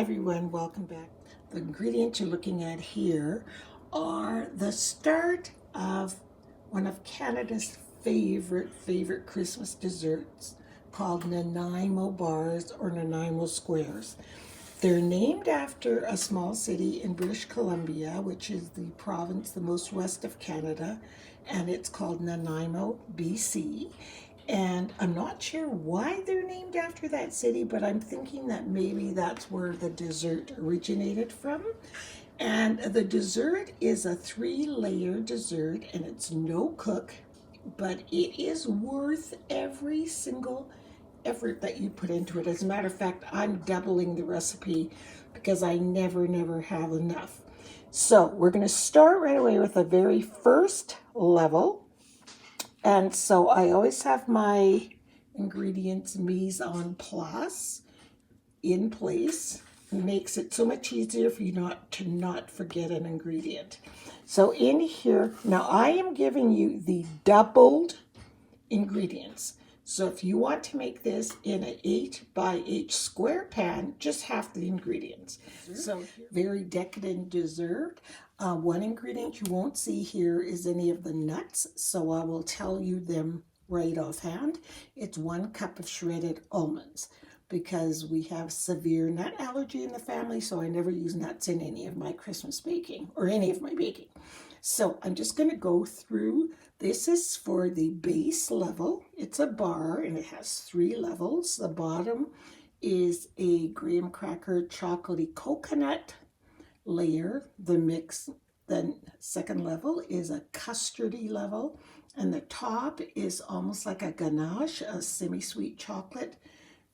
Hi everyone, welcome back. The ingredients you're looking at here are the start of one of Canada's favorite Christmas desserts called Nanaimo bars or Nanaimo Squares. They're named after a small city in British Columbia, which is the province the most west of Canada, and it's called Nanaimo, BC. And I'm not sure why they're named after that city, but I'm thinking that maybe that's where the dessert originated from. And the dessert is a 3-layer dessert, and it's no cook, but it is worth every single effort that you put into it. As a matter of fact, I'm doubling the recipe because I never have enough. So we're going to start right away with the very first level. And so I always have my ingredients mise en place in place. It makes it so much easier for you not forget an ingredient. So in here, now I am giving you the doubled ingredients. So if you want to make this in an 8x8 square pan, just half the ingredients. So very decadent dessert. One ingredient you won't see here is any of the nuts, so I will tell you them right offhand. It's 1 cup of shredded almonds because we have severe nut allergy in the family, so I never use nuts in any of my Christmas baking or any of my baking. So I'm just going to go through. This is for the base level. It's a bar and it has 3 levels. The bottom is a graham cracker chocolatey coconut layer. The second level is a custardy level, and the top is almost like a ganache, a semi-sweet chocolate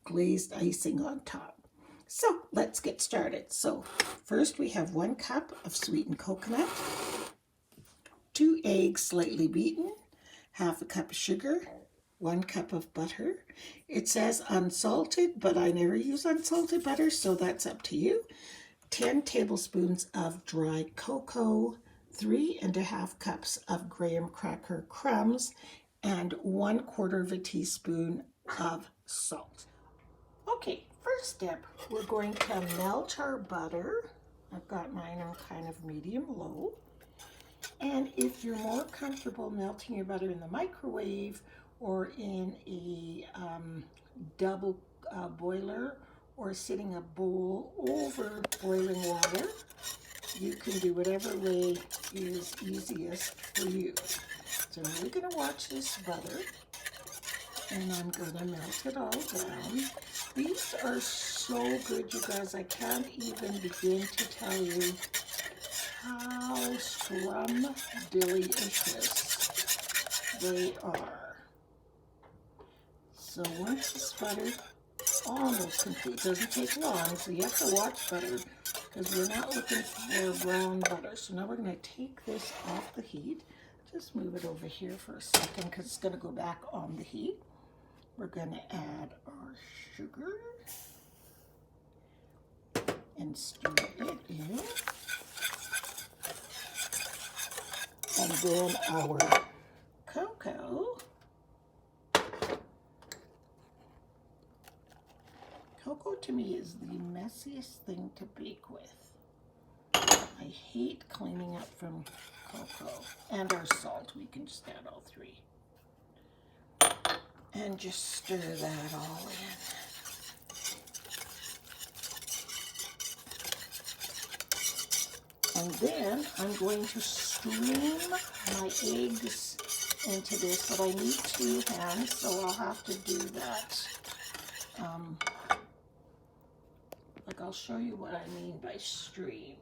glazed icing on top. So let's get started. So first we have 1 cup of sweetened coconut, 2 eggs slightly beaten, half a cup of sugar, 1 cup of butter. It says unsalted, but I never use unsalted butter, so that's up to you. 10 tablespoons of dried cocoa, 3½ cups of graham cracker crumbs, and 1/4 teaspoon of salt. Okay, first step, we're going to melt our butter. I've got mine on kind of medium-low. And if you're more comfortable melting your butter in the microwave or in a double boiler or sitting a bowl over boiling water, you can do whatever way is easiest for you. So I'm really going to watch this butter and I'm going to melt it all down. These are so good, you guys. I can't even begin to tell you how scrum-delicious they are. So once this butter almost complete, doesn't take long, so you have to watch butter because we're not looking for brown butter. So now we're going to take this off the heat. Just move it over here for a second because it's going to go back on the heat. We're going to add our sugar and stir it in. And then our cocoa. Cocoa to me is the messiest thing to bake with. I hate cleaning up from cocoa. And our salt, we can just add all 3. And just stir that all in. And then I'm going to stream my eggs into this, but I need 2 hands, so I'll have to do that. Like I'll show you what I mean by stream.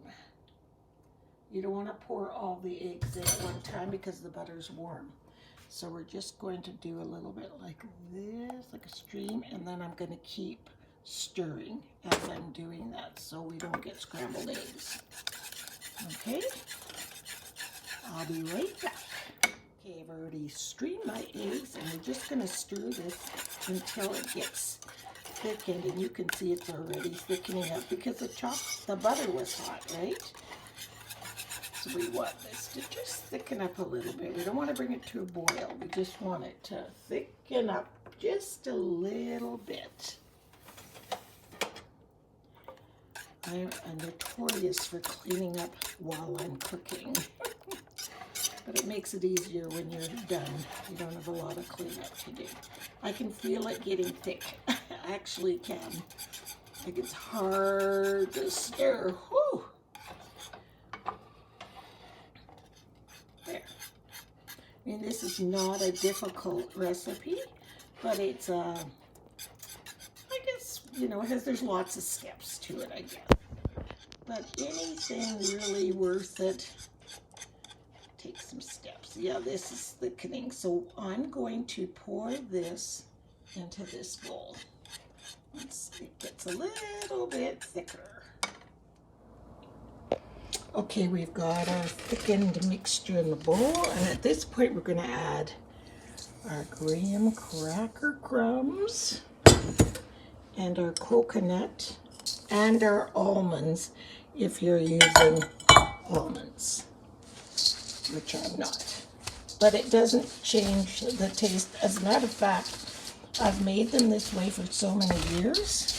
You don't want to pour all the eggs in at one time because the butter's warm. So we're just going to do a little bit like this, like a stream, and then I'm going to keep stirring as I'm doing that so we don't get scrambled eggs. Okay, I'll be right back. Okay, I've already streamed my eggs, and we're just going to stir this until it gets thickened, and you can see it's already thickening up because the butter was hot, right? So we want this to just thicken up a little bit. We don't want to bring it to a boil. We just want it to thicken up just a little bit. I'm notorious for cleaning up while I'm cooking. But it makes it easier when you're done. You don't have a lot of cleanup to do. I can feel it getting thick. I actually can. Like it's hard to stir. Whew. There. I mean, this is not a difficult recipe, but it's, I guess, you know, there's lots of steps to it, I guess. But anything really worth it takes some steps. Yeah, this is thickening. So I'm going to pour this into this bowl. Once it gets a little bit thicker. Okay, we've got our thickened mixture in the bowl, and at this point we're going to add our graham cracker crumbs and our coconut and our almonds if you're using almonds, which I'm not. But it doesn't change the taste. As a matter of fact, I've made them this way for so many years.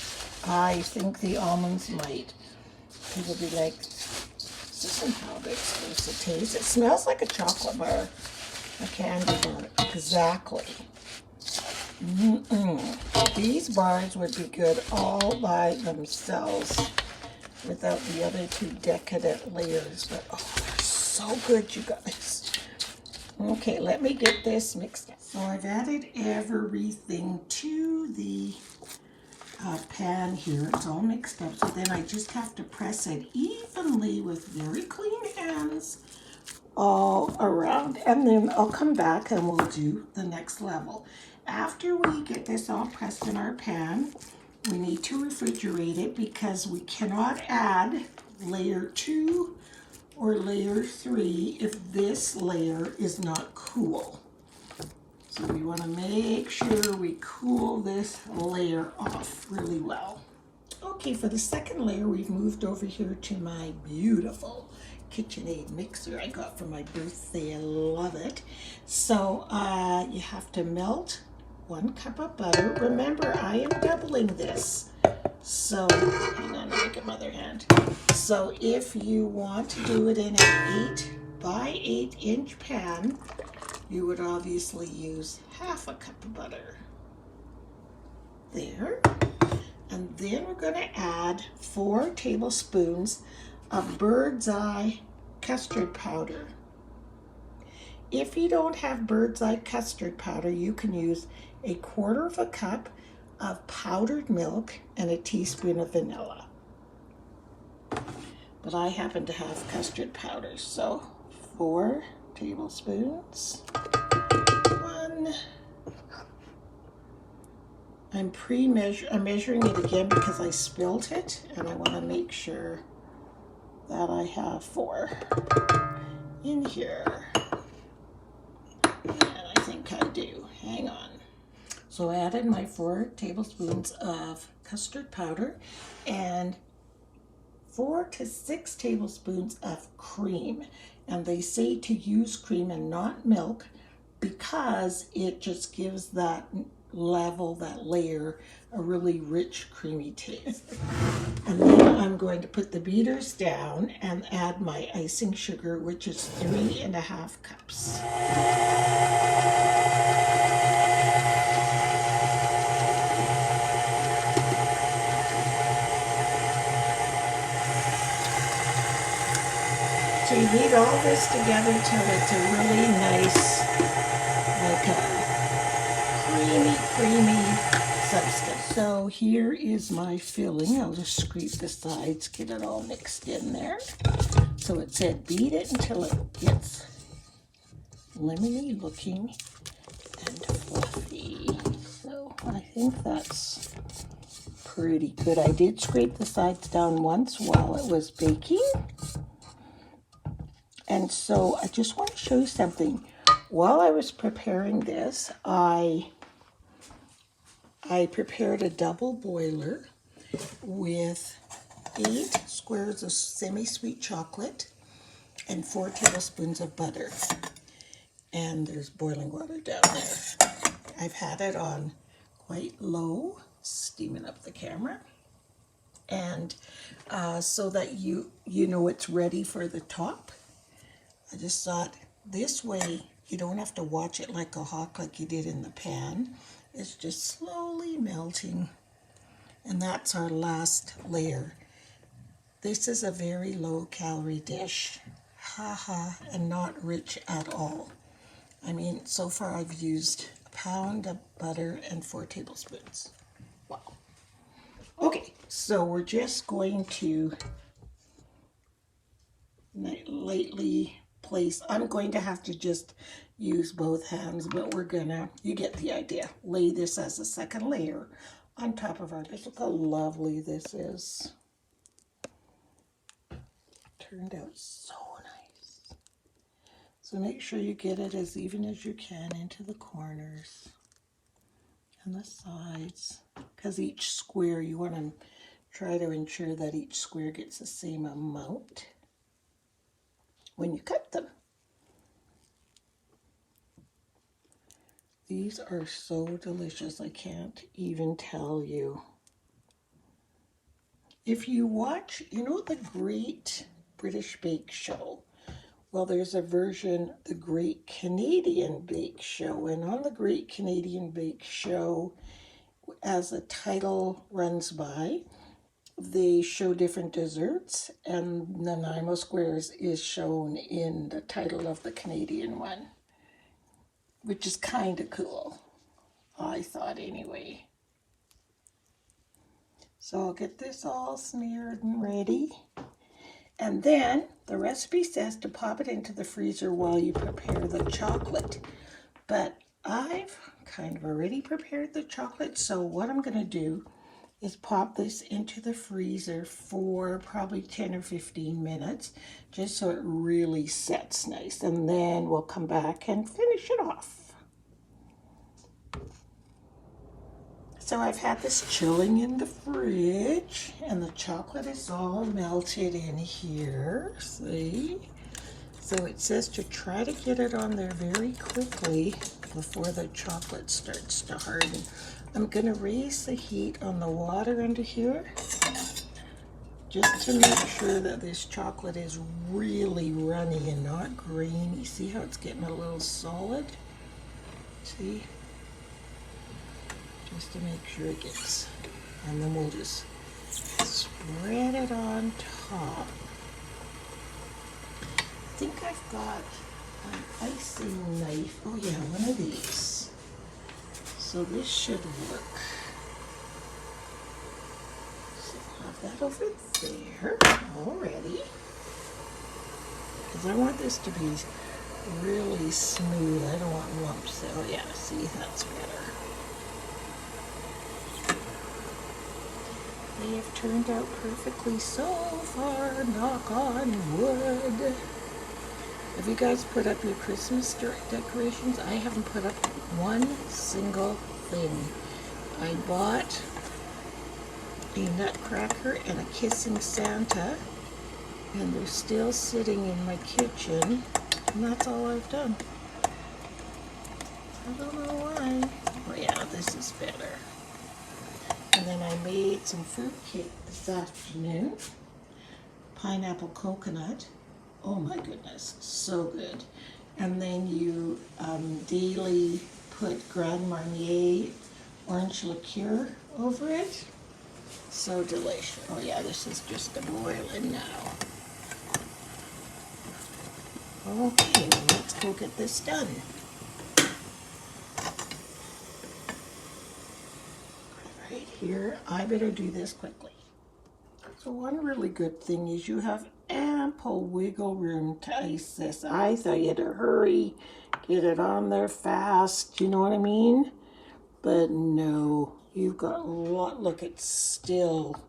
I think the almonds might. People be like, this isn't how they're supposed to taste. It smells like a chocolate bar, a candy bar. Exactly. These bars would be good all by themselves without the other two decadent layers. But oh, they're so good, you guys. Okay, let me get this mixed up. So I've added everything to the pan here. It's all mixed up. So then I just have to press it evenly with very clean hands all around. And then I'll come back and we'll do the next level. After we get this all pressed in our pan, we need to refrigerate it because we cannot add layer 2 or layer 3 if this layer is not cool. So we want to make sure we cool this layer off really well. Okay, for the second layer, we've moved over here to my beautiful KitchenAid mixer I got for my birthday. I love it. So you have to melt 1 cup of butter. Remember, I am doubling this. So, hang on, let me get my other hand. So if you want to do it in an 8 by 8 inch pan, you would obviously use half a cup of butter. There. And then we're going to add 4 tablespoons of bird's eye custard powder. If you don't have bird's eye custard powder, you can use 1/4 cup of powdered milk and a teaspoon of vanilla. But I happen to have custard powder, so 4 tablespoons. 1. I'm measuring it again because I spilled it, and I want to make sure that I have 4 in here. And I think I do. Hang on. So I added my 4 tablespoons of custard powder and 4 to 6 tablespoons of cream. And they say to use cream and not milk because it just gives that layer, a really rich, creamy taste. And then I'm going to put the beaters down and add my icing sugar, which is 3½ cups. So you beat all this together till it's a really nice, like a creamy substance. So here is my filling. I'll just scrape the sides, get it all mixed in there. So it said beat it until it gets lemony looking and fluffy. So I think that's pretty good. I did scrape the sides down once while it was baking. And so I just want to show you something. While I was preparing this, I prepared a double boiler with 8 squares of semi-sweet chocolate and 4 tablespoons of butter. And there's boiling water down there. I've had it on quite low, steaming up the camera. And so that you know it's ready for the top. I just thought this way you don't have to watch it like a hawk like you did in the pan. It's just slowly melting. And that's our last layer. This is a very low calorie dish. Haha, and not rich at all. I mean, so far I've used a pound of butter and 4 tablespoons. Wow. Okay, so we're just going to lightly place. I'm going to have to just use both hands, but you get the idea. Lay this as a second layer on top of our dish. Look how lovely this is. Turned out so nice. So make sure you get it as even as you can into the corners and the sides, because each square, you want to try to ensure that each square gets the same amount when you cut them. These are so delicious, I can't even tell you. If you watch, the Great British Bake Show, well, there's a version, the Great Canadian Bake Show, and on the Great Canadian Bake Show, as the title runs by, they show different desserts, and Nanaimo Squares is shown in the title of the Canadian one, which is kind of cool, I thought anyway. So I'll get this all smeared and ready. And then the recipe says to pop it into the freezer while you prepare the chocolate. But I've kind of already prepared the chocolate, so what I'm going to do is pop this into the freezer for probably 10 or 15 minutes, just so it really sets nice. And then we'll come back and finish it off. So I've had this chilling in the fridge, and the chocolate is all melted in here, see? So it says to try to get it on there very quickly before the chocolate starts to harden. I'm going to raise the heat on the water under here just to make sure that this chocolate is really runny and not grainy. See how it's getting a little solid? See? Just to make sure it gets, and then we'll just spread it on top. I think I've got an icing knife. Oh yeah, one of these. So this should work. So I'll have that over there already. Because I want this to be really smooth. I don't want lumps. Oh yeah, see, that's better. They have turned out perfectly so far, knock on wood. Have you guys put up your Christmas decorations? I haven't put up one single thing. I bought a nutcracker and a kissing Santa, and they're still sitting in my kitchen, and that's all I've done. I don't know why. Oh yeah, this is better. And then I made some fruit cake this afternoon. Pineapple coconut. Oh my goodness, so good. And then you daily put Grand Marnier orange liqueur over it. So delicious. Oh yeah, this is just a boiling now. Okay, let's go get this done. Right here, I better do this quickly. So one really good thing is you have ample wiggle room to ice this. I thought you had to hurry, get it on there fast, you know what I mean? But no, you've got a lot, look, it's still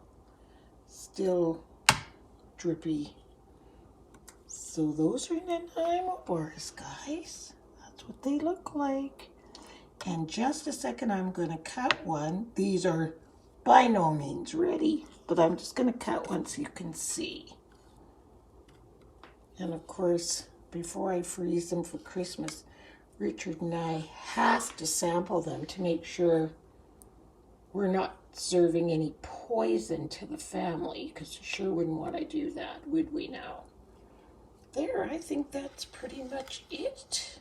drippy. So those are Nanaimo bars, guys. That's what they look like. In just a second, I'm going to cut one. These are by no means ready, but I'm just going to cut one so you can see. And of course, before I freeze them for Christmas, Richard and I have to sample them to make sure we're not serving any poison to the family, because you sure wouldn't want to do that, would we now? There, I think that's pretty much it.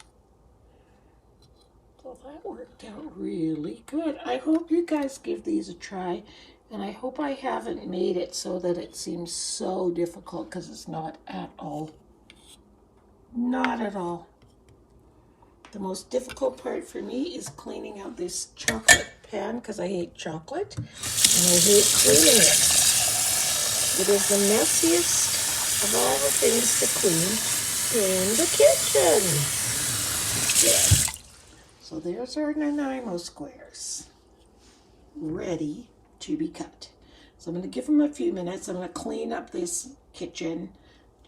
So that worked out really good. I hope you guys give these a try, and I hope I haven't made it so that it seems so difficult, because it's not at all. Not at all. The most difficult part for me is cleaning out this chocolate pan, because I hate chocolate and I hate cleaning it. It is the messiest of all the things to clean in the kitchen. Yeah. So there's our Nanaimo squares, ready to be cut. So I'm going to give them a few minutes. I'm going to clean up this kitchen.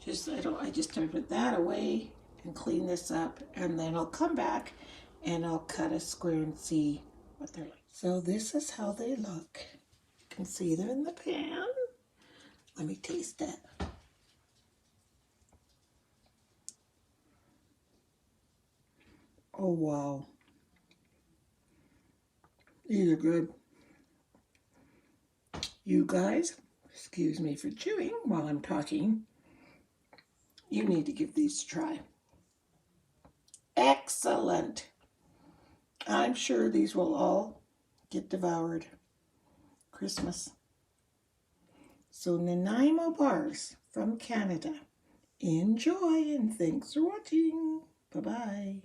I just put that away and clean this up, and then I'll come back and I'll cut a square and see what they're like. So this is how they look. You can see them in the pan. Let me taste it. Oh wow. These are good. You guys, excuse me for chewing while I'm talking. You need to give these a try. Excellent. I'm sure these will all get devoured. Christmas. So Nanaimo bars from Canada. Enjoy, and thanks for watching. Bye-bye.